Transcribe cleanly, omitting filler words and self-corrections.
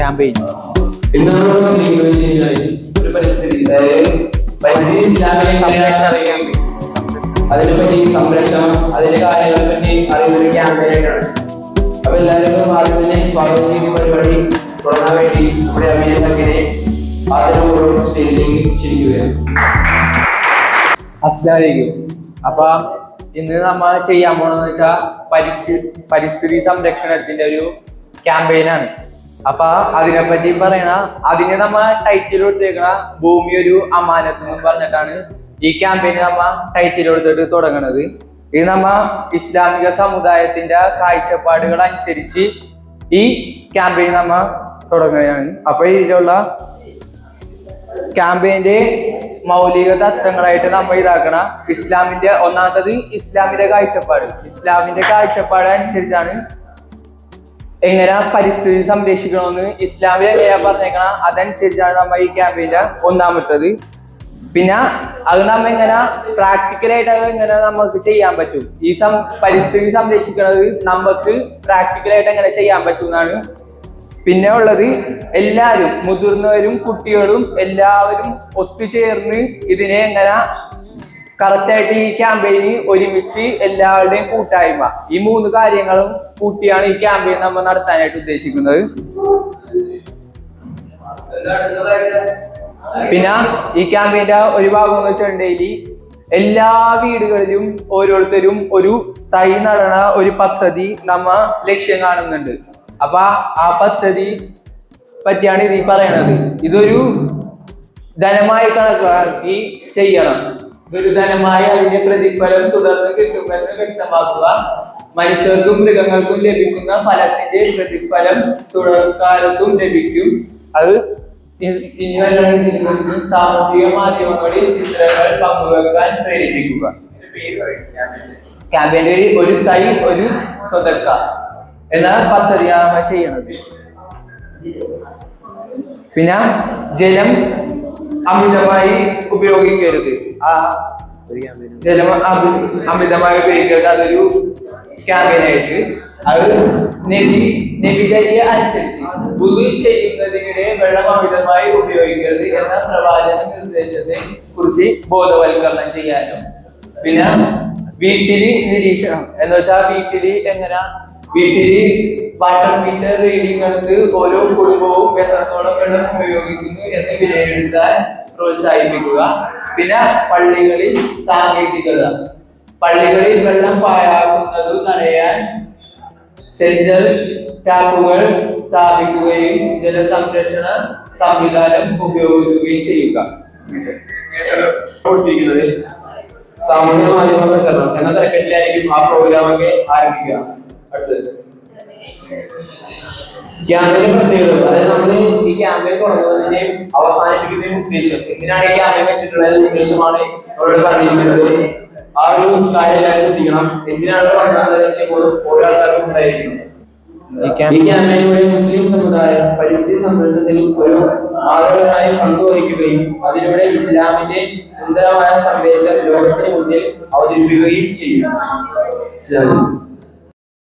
Campaign. ഒരു പരിസ്ഥിതി അതിനെപ്പറ്റി സംരക്ഷണം, അതിന്റെ കാര്യങ്ങളെ പറ്റി അറിയുന്നൊരു ക്യാമ്പയിനാണ്. അപ്പൊ എല്ലാവരും ആദ്യം തന്നെ സ്വാഗതം ചെയ്യുന്ന പരിപാടി തുടങ്ങാൻ വേണ്ടി നമ്മുടെ അഭിനന്ദനെ ആദരപൂർവ്വം സ്റ്റേജിലേക്ക് ക്ഷണിക്കുകയാണ്. അസ്സലാമലൈക്കും. അപ്പൊ ഇന്ന് നമ്മൾ ചെയ്യാൻ പോണെന്ന് വെച്ചാൽ പരിസ്ഥിതി സംരക്ഷണത്തിന്റെ ഒരു ക്യാമ്പയിനാണ്. അപ്പൊ അതിനെപ്പറ്റി പറയണ, അതിന് നമ്മ ടൈറ്റിൽ കൊടുത്തേക്കണ ഭൂമി ഒരു അമാനത്ത് എന്ന് പറഞ്ഞിട്ടാണ് ഈ ക്യാമ്പയിന് നമ്മ ടൈറ്റിൽ കൊടുത്തിട്ട് തുടങ്ങണത്. ഇത് നമ്മ ഇസ്ലാമിക സമുദായത്തിന്റെ കാഴ്ചപ്പാടുകൾ അനുസരിച്ച് ഈ ക്യാമ്പയിൻ നമ്മ തുടങ്ങുകയാണ്. അപ്പൊ ഇതിലുള്ള ക്യാമ്പയിന്റെ മൗലിക തത്വങ്ങളായിട്ട് നമ്മൾ ഇതാക്കണ ഇസ്ലാമിന്റെ ഒന്നാമത്തത് ഇസ്ലാമിന്റെ കാഴ്ചപ്പാട് അനുസരിച്ചാണ് എങ്ങനെ പരിസ്ഥിതി സംരക്ഷിക്കണമെന്ന് ഇസ്ലാമിലെ എങ്ങനെയാ പറഞ്ഞേക്കണ അതനുസരിച്ചാണ് നമ്മൾ ഈ ക്യാമ്പയിന്റെ ഒന്നാമത്തത്. പിന്നെ അത് നമ്മ എങ്ങനെ പ്രാക്ടിക്കലായിട്ട് അത് എങ്ങനെ നമുക്ക് ചെയ്യാൻ പറ്റും, ഈ പരിസ്ഥിതി സംരക്ഷിക്കുന്നത് നമുക്ക് പ്രാക്ടിക്കലായിട്ട് എങ്ങനെ ചെയ്യാൻ പറ്റും എന്നാണ്. പിന്നെ ഉള്ളത് എല്ലാവരും, മുതിർന്നവരും കുട്ടികളും എല്ലാവരും ഒത്തുചേർന്ന് ഇതിനെ എങ്ങനെ കറക്റ്റായിട്ട് ഈ ക്യാമ്പയിന് ഒരുമിച്ച് എല്ലാവരുടെയും കൂട്ടായ്മ, ഈ 3 കാര്യങ്ങളും കൂട്ടിയാണ് ഈ ക്യാമ്പയിൻ നമ്മൾ നടത്താനായിട്ട് ഉദ്ദേശിക്കുന്നത്. പിന്നെ ഈ ക്യാമ്പയിന്റെ ഒരു ഭാഗം എന്ന് വെച്ചിട്ടുണ്ടെങ്കിൽ എല്ലാ വീടുകളിലും ഓരോരുത്തരും ഒരു തൈ നടണ ഒരു പദ്ധതി നമ്മ ലക്ഷ്യം കാണുന്നുണ്ട്. അപ്പൊ ആ പദ്ധതി പറ്റിയാണ് ഇത് പറയണത്. ഇതൊരു ധനമായി കണക്കാക്കി ചെയ്യണം. ഒരു ധനമായി അതിന്റെ പ്രതിഫലം തുടർന്ന് കിട്ടുമെന്ന് വ്യക്തമാക്കുക. മനുഷ്യർക്കും മൃഗങ്ങൾക്കും ലഭിക്കുന്ന ഫലത്തിന്റെ പ്രതിഫലം തുടർക്കാലത്തും ലഭിക്കും. അത് സാമൂഹിക മാധ്യമങ്ങളിൽ ചിത്രങ്ങൾ പങ്കുവെക്കാൻ പ്രേരിപ്പിക്കുക. ക്യാമ്പയിന്റെ ഒരു തൈ ഒരു സ്വതക്ക എന്ന പദ്ധതിയാണ് ചെയ്യണത്. പിന്നെ ജലം അമിതമായി ഉപയോഗിക്കരുത്. അമിതമായി ഉപയോഗിക്കരുത്, അതൊരു ക്യാമ്പയിനായിട്ട്. അത് നബിചര്യ അനുസരിച്ച് വുളു ചെയ്യുന്നതിനിടെ വെള്ളം അമിതമായി ഉപയോഗിക്കരുത് എന്ന പ്രവാചക നിർദ്ദേശത്തെ കുറിച്ച് ബോധവൽക്കരണം ചെയ്യാനും. പിന്നെ വീട്ടില് നിരീക്ഷണം എന്ന് വെച്ചാൽ വീട്ടില് വാട്ടർ മീറ്റർ റീഡിംഗ് എടുത്ത് ഓരോ കുടുംബവും എത്രത്തോളം വെള്ളം ഉപയോഗിക്കുന്നു എന്ന് വിലയിരുത്താൻ പ്രോത്സാഹിപ്പിക്കുക. പിന്നെ പള്ളികളിൽ സാങ്കേതികത, പള്ളികളിൽ വെള്ളം പാഴാക്കുന്നത് തടയാൻ സെൻട്രൽ ടാപ്പുകൾ സ്ഥാപിക്കുകയും ജലസംരക്ഷണ സംവിധാനം ഉപയോഗിക്കുകയും ചെയ്യുക. സാമൂഹിക മാധ്യമ പ്രചരണം എന്ന തരത്തിലായിരിക്കും ആ പ്രോഗ്രാമൊക്കെ ആരംഭിക്കുക. അടുത്തത് ക്യാമ്പയിൻ പ്രത്യേകത, അതായത് നമ്മള് ഈ ക്യാമ്പയിൻ തുടങ്ങുന്നതിന്റെയും അവസാനിപ്പിക്കുന്നതിന്റെ ഉദ്ദേശം, എന്തിനാണ് ഈ ക്യാമ്പയിൻ വെച്ചിട്ടുള്ളത് ഉദ്ദേശമാണ് അവരോട് പറഞ്ഞിരിക്കുന്നത്. ആ ഒരു കാര്യം എല്ലാവരും ശ്രദ്ധിക്കണം. എന്തിനാണ് പറഞ്ഞത് ലക്ഷ്യം ഓരോ ആൾക്കാർക്കും ഉണ്ടായിരിക്കണം. ഈ ക്യാമ്പയിനിലൂടെ മുസ്ലിം സമുദായം പരിസ്ഥിതി സംരക്ഷണത്തിൽ ഒരു മാതൃകയായി പങ്കുവഹിക്കുകയും അതിലൂടെ ഇസ്ലാമിന്റെ സുന്ദരമായ സന്ദേശം ലോകത്തിന് മുന്നിൽ അവതരിപ്പിക്കുകയും ചെയ്യും.